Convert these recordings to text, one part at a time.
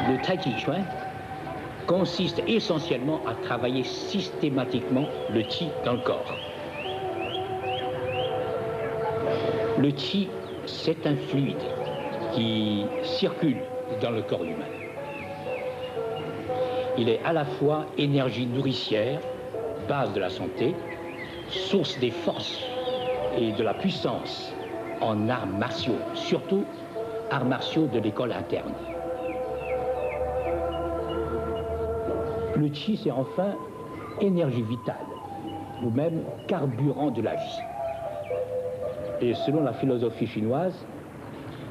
Le Tai Chi Chuan consiste essentiellement à travailler systématiquement le Qi dans le corps. Le Qi, c'est un fluide qui circule dans le corps humain. Il est à la fois énergie nourricière, base de la santé, source des forces et de la puissance en arts martiaux, surtout arts martiaux de l'école interne. Le Qi, c'est enfin énergie vitale, ou même carburant de la vie. Et selon la philosophie chinoise,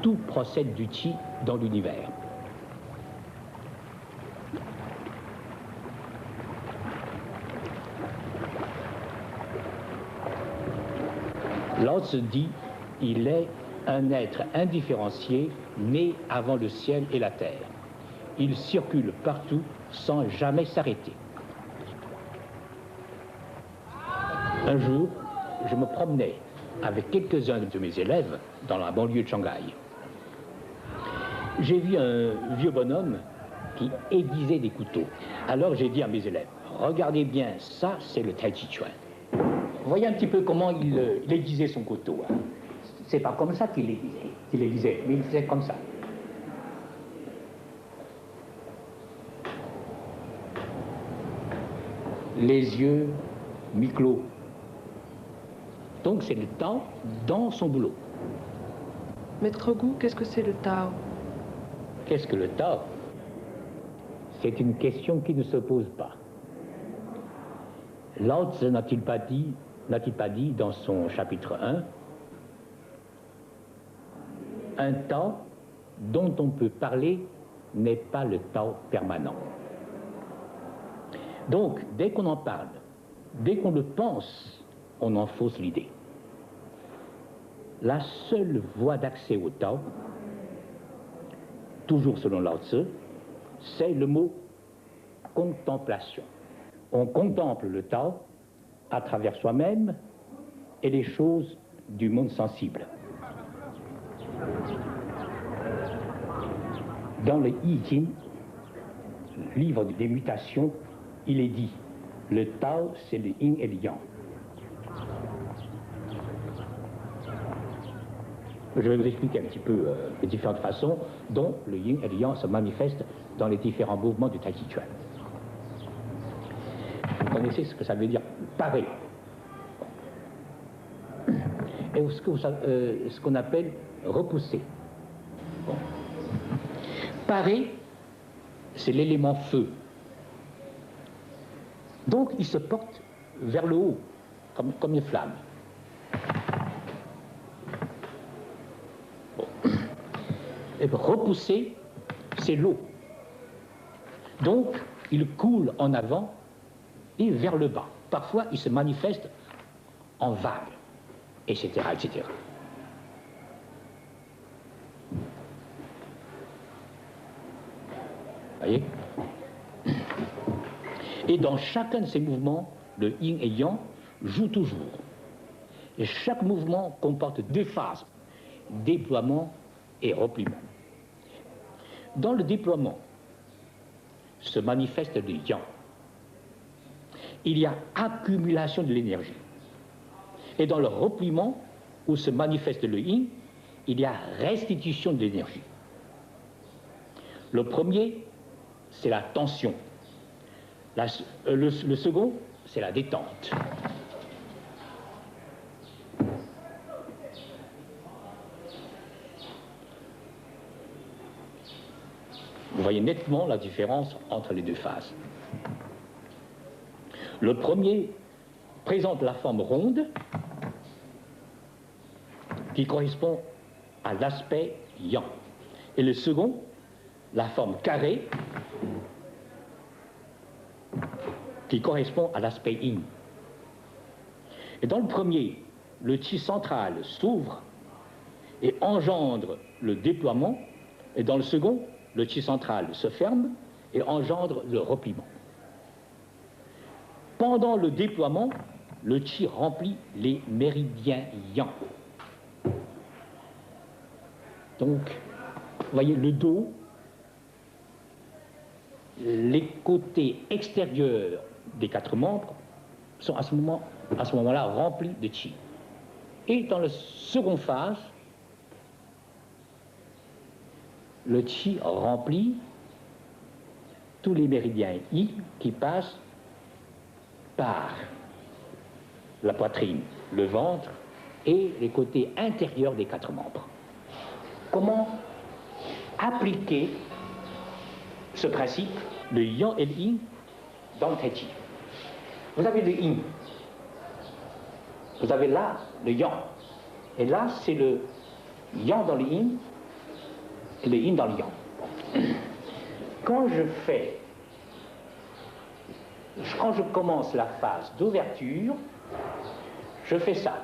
tout procède du Qi dans l'univers. Lao Tzu dit, il est un être indifférencié, né avant le ciel et la terre. Il circule partout sans jamais s'arrêter. Un jour, je me promenais avec quelques-uns de mes élèves dans la banlieue de Shanghai. J'ai vu un vieux bonhomme qui aiguisait des couteaux. Alors j'ai dit à mes élèves, regardez bien, ça c'est le Tai Chi Chuan. Vous voyez un petit peu comment il aiguisait son couteau. Hein. C'est pas comme ça qu'il aiguisait, mais il faisait comme ça. Les yeux mi-clos. Donc c'est le Tao dans son boulot. Maître Gu, qu'est-ce que c'est le Tao? Qu'est-ce que le Tao? C'est une question qui ne se pose pas. Lao Tzu n'a-t-il pas dit dans son chapitre 1, un Tao dont on peut parler n'est pas le Tao permanent. Donc, dès qu'on en parle, dès qu'on le pense, on en fausse l'idée. La seule voie d'accès au Tao, toujours selon Lao Tzu, c'est le mot contemplation. On contemple le Tao à travers soi-même et les choses du monde sensible. Dans le I Ching, livre des mutations, il est dit, le Tao, c'est le yin et le yang. Je vais vous expliquer un petit peu les différentes façons dont le yin et le yang se manifestent dans les différents mouvements du Tai Chi Chuan. Vous connaissez ce que ça veut dire parer. Et ce qu'on appelle repousser. Bon. Parer, c'est l'élément feu. Donc il se porte vers le haut, comme une flamme. Bon. Et repousser, c'est l'eau. Donc il coule en avant et vers le bas. Parfois il se manifeste en vague, etc., etc. Voyez? Et dans chacun de ces mouvements, le yin et yang joue toujours. Et chaque mouvement comporte deux phases, déploiement et repliement. Dans le déploiement se manifeste le yang. Il y a accumulation de l'énergie. Et dans le repliement, où se manifeste le yin, il y a restitution de l'énergie. Le premier, c'est la tension. Le second, c'est la détente. Vous voyez nettement la différence entre les deux phases. Le premier présente la forme ronde qui correspond à l'aspect yang. Et le second, la forme carrée qui correspond à l'aspect yin. Et dans le premier, le chi central s'ouvre et engendre le déploiement, et dans le second, le chi central se ferme et engendre le repliement. Pendant le déploiement, le chi remplit les méridiens yang. Donc, vous voyez, le dos les côtés extérieurs des 4 membres sont à ce moment-là remplis de chi. Et dans la seconde phase, le chi remplit tous les méridiens I qui passent par la poitrine, le ventre et les côtés intérieurs des 4 membres. Comment appliquer ce principe, le yang et le yin, dans le tai chi? Vous avez le yin, vous avez là le yang, et là c'est le yang dans le yin et le yin dans le yang. Quand je commence la phase d'ouverture, je fais ça.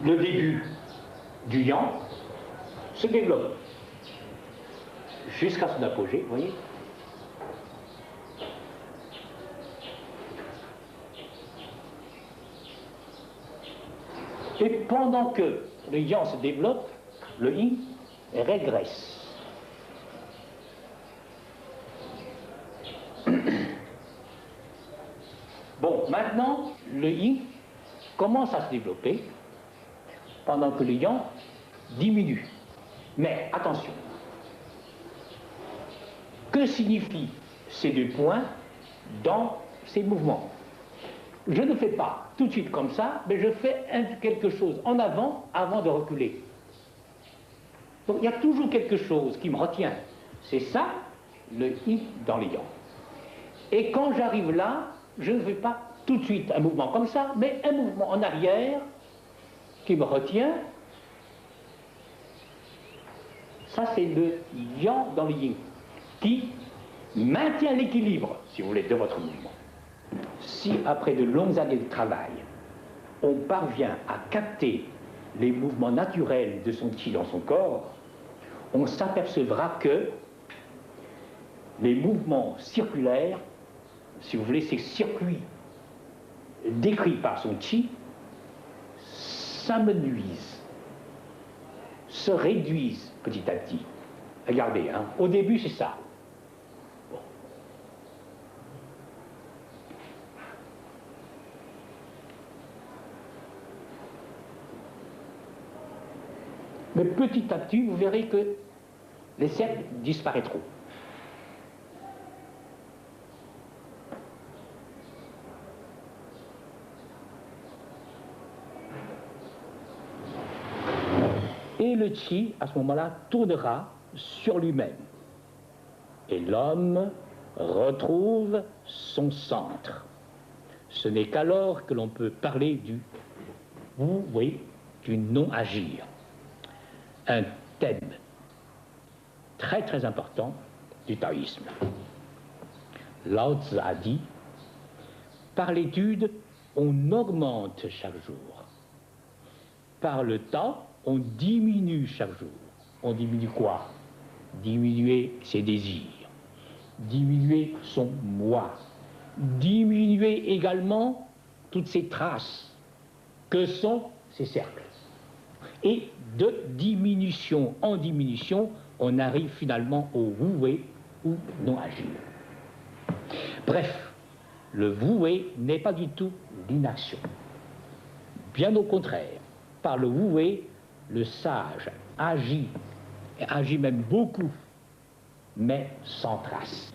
Le début du yang se développe jusqu'à son apogée, vous voyez. Et pendant que le yang se développe, le yin régresse. Bon, maintenant, le yin commence à se développer pendant que le yang diminue. Mais attention, que signifient ces 2 points dans ces mouvements? Je ne fais pas tout de suite comme ça, mais je fais quelque chose en avant de reculer. Donc il y a toujours quelque chose qui me retient. C'est ça, le yin dans le yang. Et quand j'arrive là, je ne fais pas tout de suite un mouvement comme ça, mais un mouvement en arrière qui me retient. Ça, c'est le yang dans le yin, qui maintient l'équilibre, si vous voulez, de votre mouvement. Si, après de longues années de travail, on parvient à capter les mouvements naturels de son chi dans son corps, on s'apercevra que les mouvements circulaires, si vous voulez, ces circuits décrits par son chi, s'amenuisent, se réduisent petit à petit. Regardez, hein, au début c'est ça. Bon. Mais petit à petit, vous verrez que les cercles disparaîtront. Et le chi, à ce moment-là, tournera sur lui-même. Et l'homme retrouve son centre. Ce n'est qu'alors que l'on peut parler du oui, du non-agir. Un thème très très important du taoïsme. Lao Tzu a dit, par l'étude, on augmente chaque jour. Par le temps, on diminue chaque jour. On diminue quoi? Diminuer ses désirs, diminuer son moi, diminuer également toutes ces traces que sont ces cercles. Et de diminution en diminution, on arrive finalement au voué ou non-agir. Bref, le voué n'est pas du tout l'inaction. Bien au contraire, par le voué, le sage agit, et agit même beaucoup, mais sans trace.